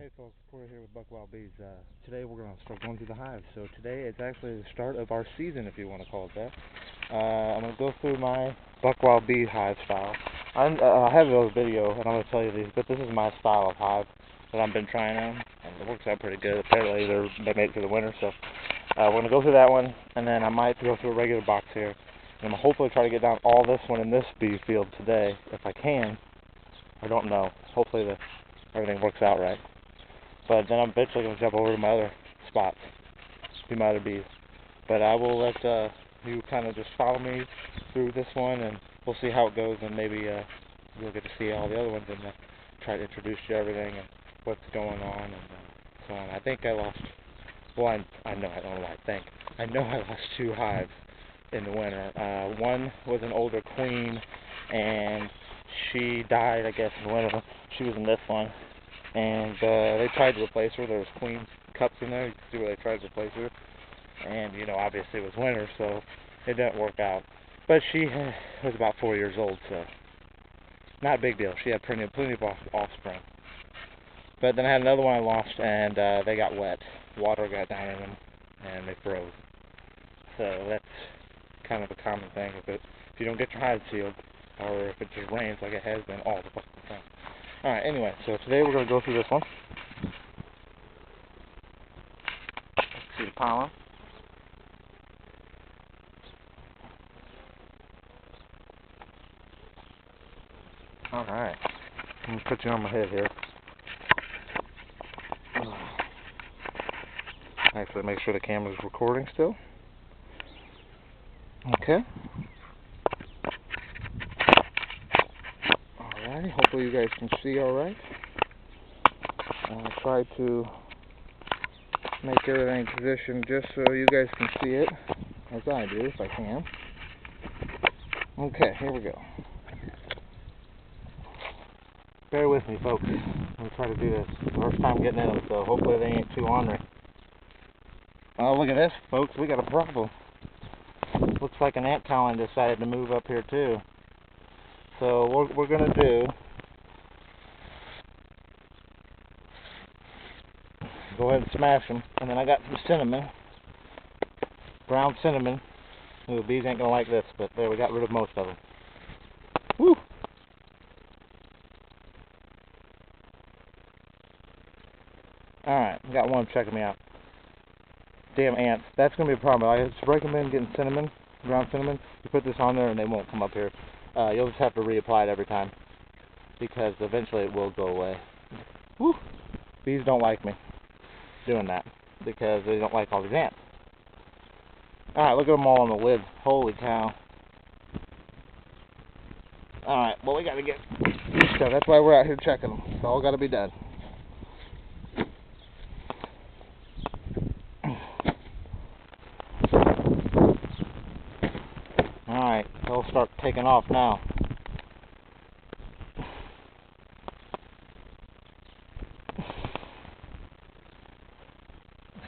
Hey folks, Corey here with Buck Wild Bees. Today we're going to start going through the hives. So today it's actually the start of our season, if you want to call it that. I'm going to go through my Buck Wild Bee hive style. I have another video and I'm going to tell you these, but this is my style of hive that I've been trying on, and it works out pretty good. Apparently they made it through the winter, so we're going to go through that one, and then I might go through a regular box here. And I'm going to hopefully try to get down all this one in this bee field today, if I can. I don't know. Hopefully everything works out right. But then I'm eventually going to jump over to my other spots, do my other bees. But I will let you kind of just follow me through this one, and we'll see how it goes, and maybe you'll get to see all the other ones, and try to introduce you to everything and what's going on and so on. I think I lost, well, I know, I don't know why I think. I know I lost 2 hives in the winter. One was an older queen, and she died, I guess, in the winter. She was in this one. And they tried to replace her. There was queen cups in there. You can see where they tried to replace her. And, you know, obviously it was winter, so it didn't work out. But she was about 4 years old, so not a big deal. She had plenty of offspring. But then I had another one I lost, and they got wet. Water got down in them, and they froze. So that's kind of a common thing. If you don't get your hives sealed, or if it just rains like it has been all the fucking time. Alright, anyway, so today we're going to go through this one. See the pollen. Alright, I'm going to put you on my head here. Actually, make sure the camera's recording still. Okay. Alrighty, hopefully you guys can see alright. I'll try to make everything positioned just so you guys can see it, as I do, if I can. Okay, here we go. Bear with me, folks. I'm going to try to do this. First time getting in them, so hopefully they ain't too ornery. Oh, look at this, folks. We got a problem. Looks like an ant colony decided to move up here, too. So what we're going to do, go ahead and smash them. And then I got some cinnamon, ground cinnamon. Ooh, the bees ain't going to like this, but there, we got rid of most of them. Woo! Alright, we got one checking me out. Damn ants. That's going to be a problem. I just recommend getting cinnamon, ground cinnamon. You put this on there and they won't come up here. You'll just have to reapply it every time, because eventually it will go away. Woo! Bees don't like me doing that, because they don't like all these ants. Alright, look at them all on the lid. Holy cow. Alright, well, we got to get these stuff. That's why we're out here checking them. It's all got to be done. Alright, they'll start taking off now.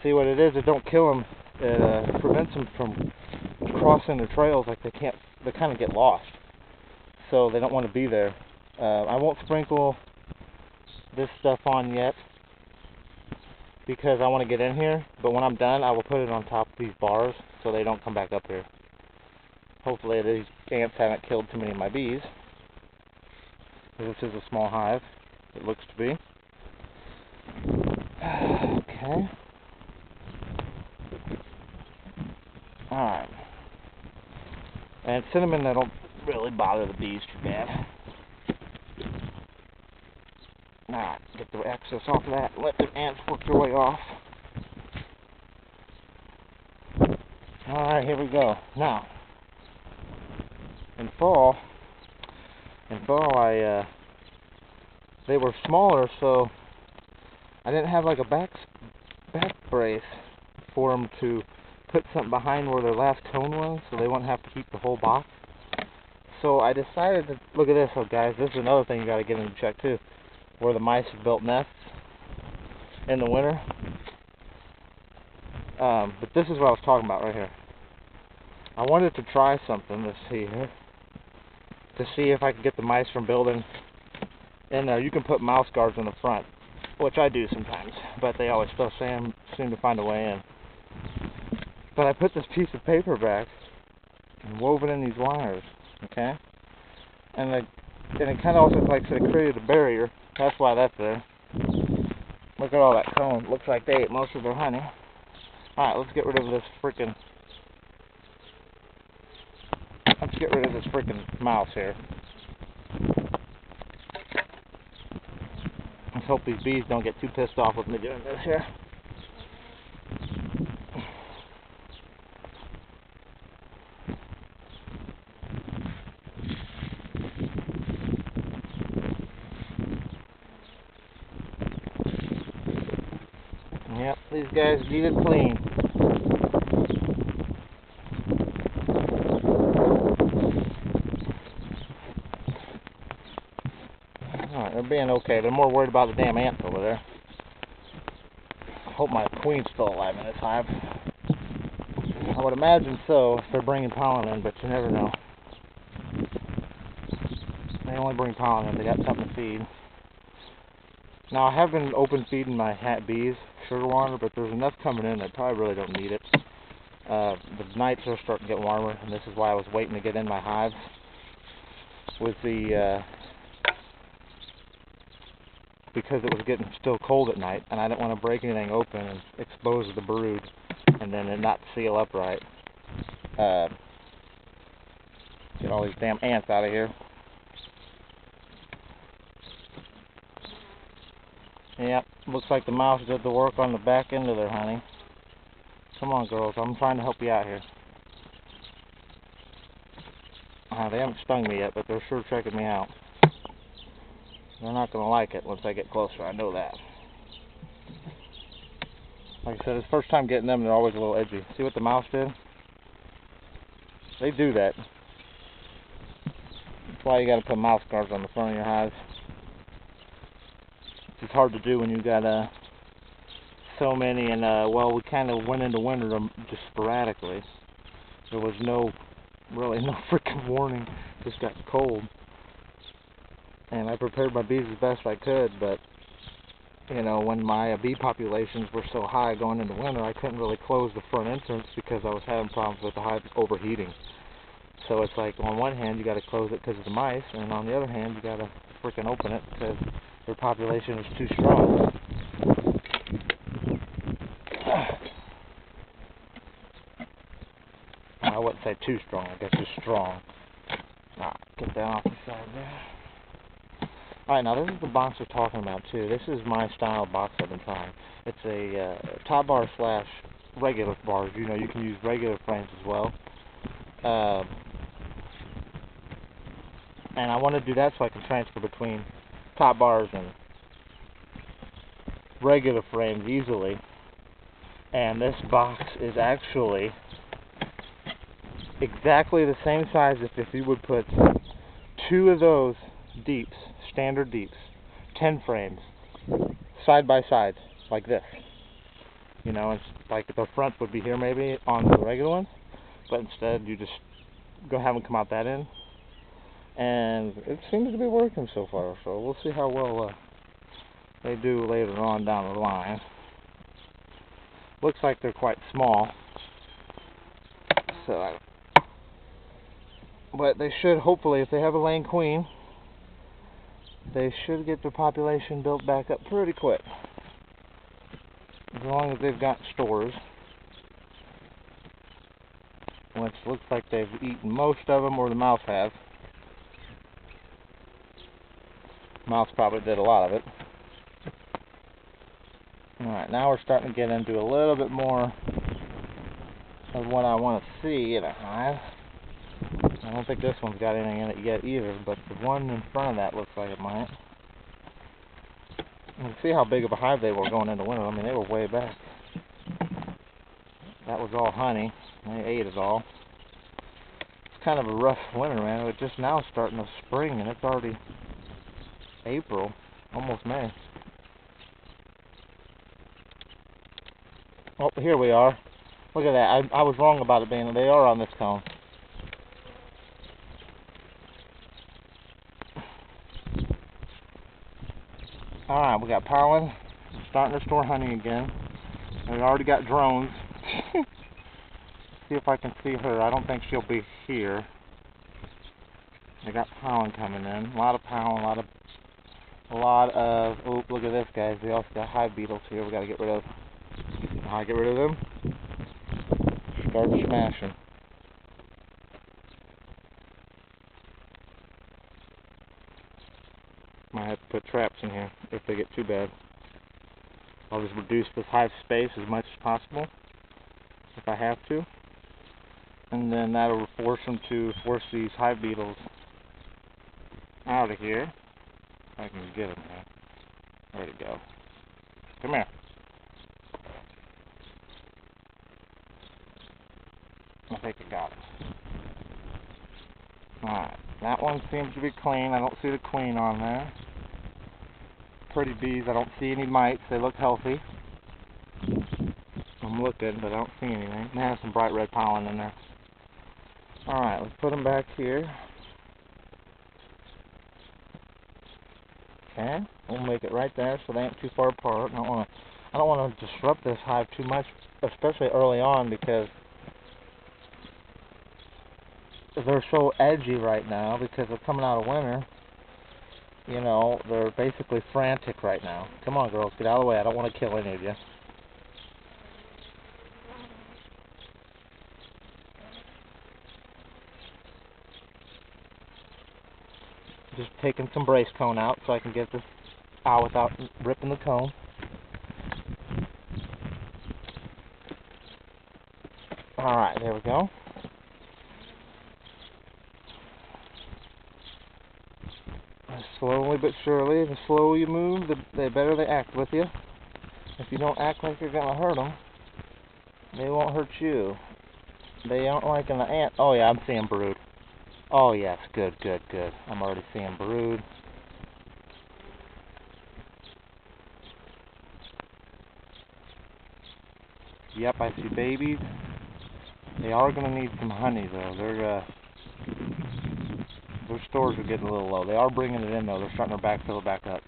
See what it is, it don't kill them. It prevents them from crossing the trails. Like they kind of get lost. So they don't want to be there. I won't sprinkle this stuff on yet, because I want to get in here. But when I'm done, I will put it on top of these bars so they don't come back up here. Hopefully these ants haven't killed too many of my bees. This is a small hive, it looks to be. Okay. Alright. And cinnamon, I don't really bother the bees too bad. Alright, get the excess off of that. Let the ants work their way off. Alright, here we go. Now, in fall, they were smaller, so I didn't have like a back brace for them to put something behind where their last cone was, so they wouldn't have to keep the whole box. So I decided to, look at this, oh guys, this is another thing you got to get into check too, where the mice have built nests in the winter. But this is what I was talking about right here. I wanted to try something, let's see here, to see if I could get the mice from building in there. You can put mouse guards in the front, which I do sometimes, but they always still seem to find a way in. But I put this piece of paper back and wove it in these wires, okay? And it kind of also, like I said, it created a barrier. That's why that's there. Look at all that comb. Looks like they ate most of their honey. Alright, let's get rid of this freaking mouse here. Let's hope these bees don't get too pissed off with me doing this here. Yep, these guys need it clean. Alright, they're being okay. They're more worried about the damn ants over there. I hope my queen's still alive in this hive. I would imagine so if they're bringing pollen in, but you never know. They only bring pollen in. They got something to feed. Now, I have been open feeding my bees sugar water, but there's enough coming in that I probably really don't need it. The nights are starting to get warmer, and this is why I was waiting to get in my hives. With because it was getting still cold at night, and I didn't want to break anything open and expose the brood, and then it not seal up right. Get all these damn ants out of here. Yep, looks like the mouse did the work on the back end of their honey. Come on, girls, I'm trying to help you out here. They haven't stung me yet, but they're sure checking me out. They're not going to like it once I get closer, I know that. Like I said, it's the first time getting them, they're always a little edgy. See what the mouse did? They do that. That's why you got to put mouse guards on the front of your hives. It's hard to do when you got so many, and well, we kind of went into winter just sporadically. There was really no freaking warning. It just got cold, and I prepared my bees as best I could. But you know, when my bee populations were so high going into winter, I couldn't really close the front entrance because I was having problems with the hive overheating. So it's like, on one hand you got to close it because of the mice, and on the other hand you got to freaking open it because their population is too strong. I wouldn't say too strong, I guess just strong. Get that off the side there. Alright, now this is the box we're talking about too. This is my style box I've been trying. It's a top bar slash regular bars. You know, you can use regular frames as well. And I want to do that so I can transfer between top bars and regular frames easily. And this box is actually exactly the same size as if you would put 2 of those deeps, standard deeps, 10 frames, side by side, like this. You know, it's like the front would be here maybe on the regular one, but instead you just go have them come out that end. And it seems to be working so far, so we'll see how well they do later on down the line. Looks like they're quite small, so but they should, hopefully, if they have a laying queen, they should get their population built back up pretty quick, as long as they've got stores, which looks like they've eaten most of them, or the mouse have. Mouse probably did a lot of it. Alright, now we're starting to get into a little bit more of what I want to see in a hive. I don't think this one's got anything in it yet either, but the one in front of that looks like it might. You can see how big of a hive they were going into winter. I mean, they were way back. That was all honey. They ate it all. It's kind of a rough winter, man. It's just now starting to spring, and it's already April, almost May. Oh, here we are. Look at that. I was wrong about it being, they are on this cone. Alright, we got pollen. I'm starting to store honey again. And we already got drones. See if I can see her. I don't think she'll be here. They got pollen coming in. A lot of pollen, a lot of, oh, look at this, guys. We also got hive beetles here we gotta get rid of. How I get rid of them? Start smashing. Might have to put traps in here if they get too bad. I'll just reduce this hive space as much as possible if I have to. And then that'll force these hive beetles out of here. If I can get them there. Where'd it go? Come here. I think I got it. Alright, that one seems to be clean. I don't see the queen on there. Pretty bees, I don't see any mites. They look healthy. I'm looking, but I don't see anything. They have some bright red pollen in there. Alright, let's put them back here. Okay, we'll make it right there so they ain't too far apart. I don't want to disrupt this hive too much, especially early on, because they're so edgy right now because they're coming out of winter. You know, they're basically frantic right now. Come on, girls, get out of the way. I don't want to kill any of you. Just taking some brace cone out so I can get this out without ripping the cone. Alright, there we go. Slowly but surely, the slower you move, the better they act with you. If you don't act like you're going to hurt them, they won't hurt you. They aren't like an ant. Oh yeah, I'm seeing brood. Oh yes, good, good, good. I'm already seeing brood. Yep, I see babies. They are going to need some honey though. Their stores are getting a little low. They are bringing it in though. They're starting to backfill it back up.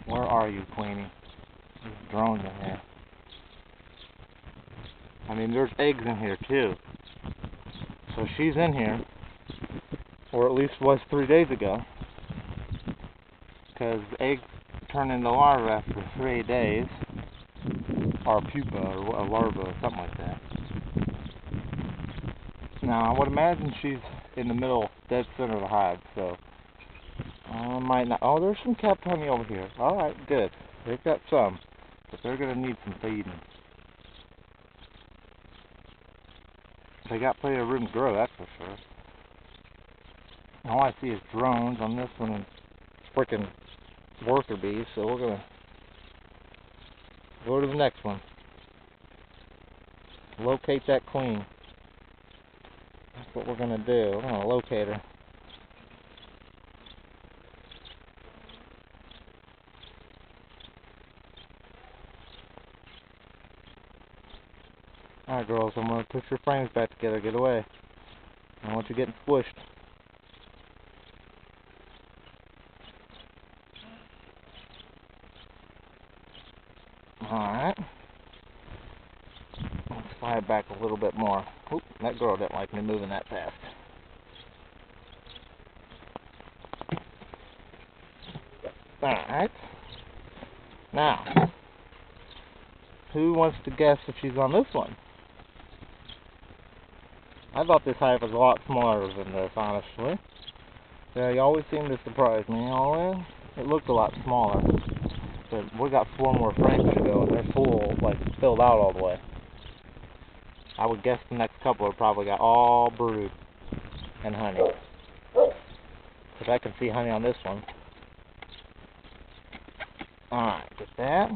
Where are you, Queenie? There's drones in here. I mean, there's eggs in here too. So she's in here, or at least was 3 days ago, because eggs turn into larvae after 3 days, or a pupa, or a larva, or something like that. Now, I would imagine she's in the middle, dead center of the hive, so I might not. Oh, there's some capped honey over here. Alright, good. They've got some, but they're going to need some feeding. They got plenty of room to grow, that's for sure. All I see is drones on this one and frickin' worker bees, so we're going to go to the next one. Locate that queen. That's what we're going to do. We're going to locate her. Alright, girls, I'm going to push your frames back together. Get away. I don't want you getting squished. Alright. Let's slide back a little bit more. Oop, that girl didn't like me moving that fast. Alright. Now, who wants to guess if she's on this one? I thought this hive was a lot smaller than this, honestly. Yeah, you always seem to surprise me. Always. It looked a lot smaller. But we got 4 more frames to go, and they're full, like, filled out all the way. I would guess the next couple are probably got all brood and honey. Because I can see honey on this one. Alright, get that.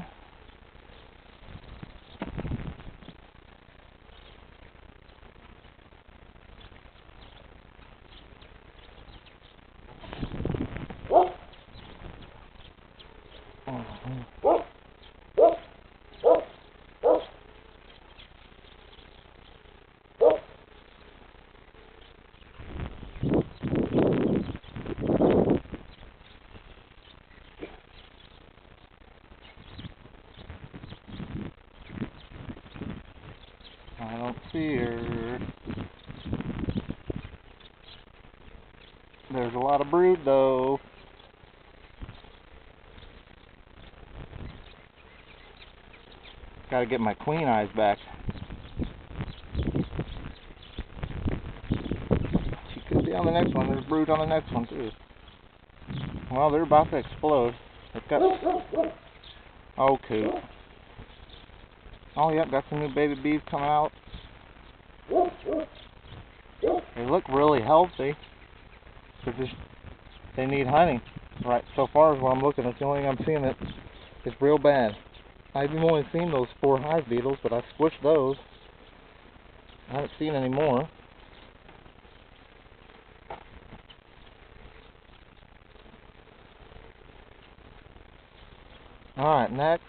I don't see her. There's a lot of brood though. Gotta get my queen eyes back. She could be on the next one. There's brood on the next one too. Well, they're about to explode. They've got... Oh, coot. Oh, yep, got some new baby bees coming out. They look really healthy. They need honey. Right, so far as what I'm looking, it's the only thing I'm seeing that is real bad. I've only seen those 4 hive beetles, but I squished those. I haven't seen any more. Alright, next.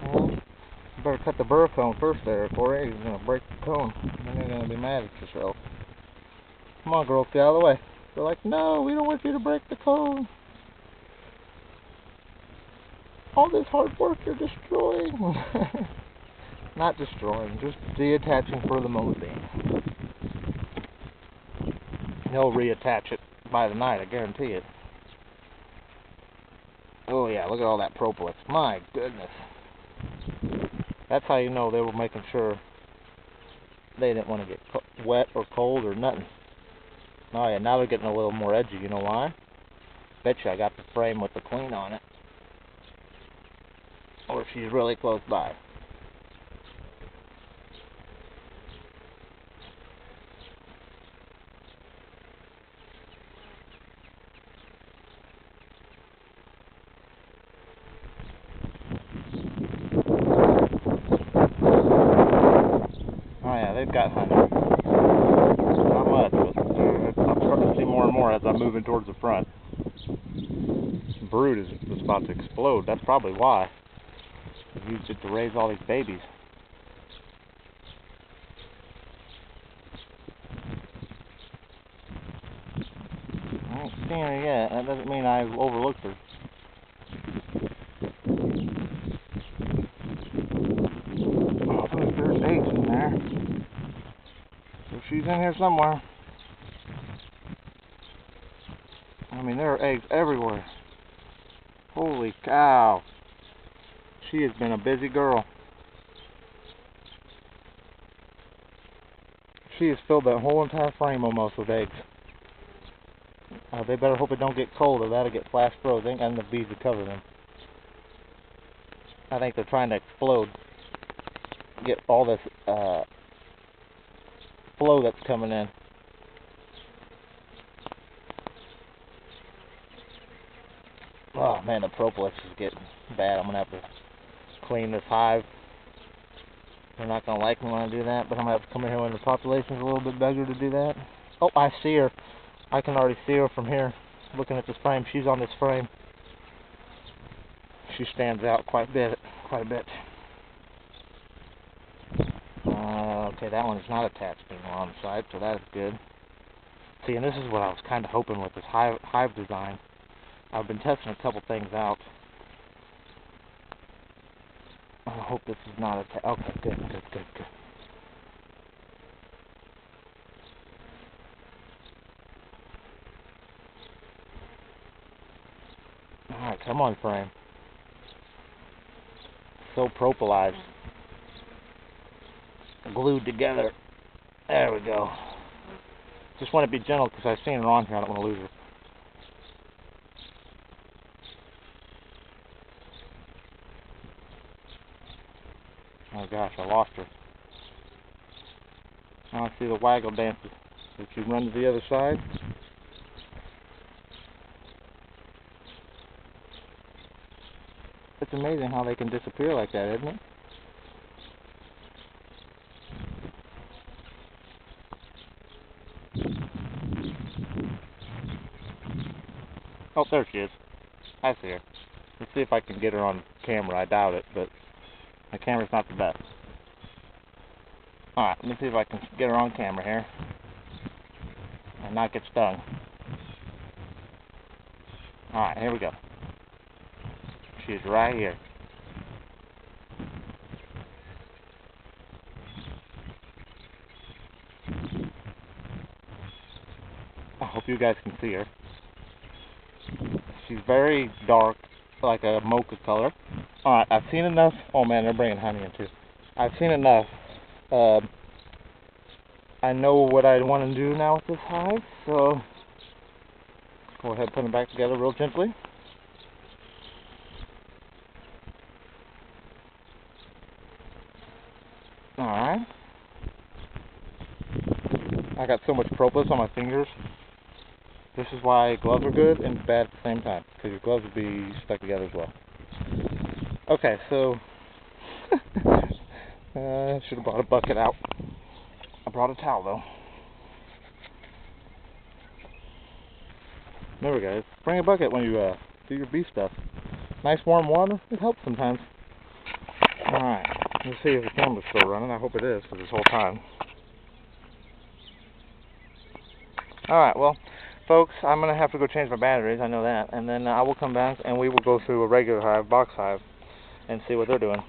Okay. You better cut the burr cone first there, Corey. You're going to break the cone. Then you're going to be mad at yourself. Come on, girls, get out of the way. They're like, no, we don't want you to break the cone. All this hard work you're destroying. Not destroying, just deattaching for the moment being. He'll reattach it by the night, I guarantee it. Oh yeah, look at all that propolis. My goodness. That's how you know they were making sure they didn't want to get wet or cold or nothing. Oh yeah, now they're getting a little more edgy. You know why? Betcha I got the frame with the queen on it. Or she's really close by. Oh yeah, they've got honey. Not much, but I'm starting to see more and more as I'm moving towards the front. Brood is about to explode. That's probably why. They used it to raise all these babies. I ain't seen her yet. That doesn't mean I overlooked her. Oh, there's eggs in there. So she's in here somewhere. I mean, there are eggs everywhere. Holy cow. She has been a busy girl. She has filled that whole entire frame almost with eggs. They better hope it don't get cold or that'll get flash frozen and the bees will cover them. I think they're trying to explode. Get all this flow that's coming in. Oh man, the propolis is getting bad. I'm going to have to clean this hive. They're not going to like me when I do that, but I'm going to have to come in here when the population's a little bit bigger to do that. Oh, I see her. I can already see her from here. Looking at this frame, she's on this frame. She stands out quite a bit. Okay, that one is not attached anymore on the side, so that's good. See, and this is what I was kind of hoping with this hive design. I've been testing a couple things out. I hope this is not attached. Okay, good. Alright, come on, frame. So propolized. Glued together. There we go. Just want to be gentle because I've seen her on here. I don't want to lose her. Oh gosh, I lost her. Now I see the waggle dances. Did she run to the other side? It's amazing how they can disappear like that, isn't it? Oh, there she is. I see her. Let's see if I can get her on camera. I doubt it, but my camera's not the best. Alright, let me see if I can get her on camera here and not get stung. Alright, here we go. She's right here. I hope you guys can see her. She's very dark, like a mocha color. Alright, I've seen enough. Oh man, they're bringing honey in too. I've seen enough. I know what I want to do now with this hive, so go ahead and put them back together real gently. Alright. I got so much propolis on my fingers. This is why gloves are good and bad at the same time, because your gloves would be stuck together as well. Okay, so I should have brought a bucket out. I brought a towel though. There we go. Bring a bucket when you do your bee stuff. Nice warm water, it helps sometimes. Alright, let's see if the camera's still running. I hope it is for this whole time. Alright, well, folks, I'm going to have to go change my batteries, I know that. And then I will come back and we will go through a regular hive, box hive, and see what they're doing.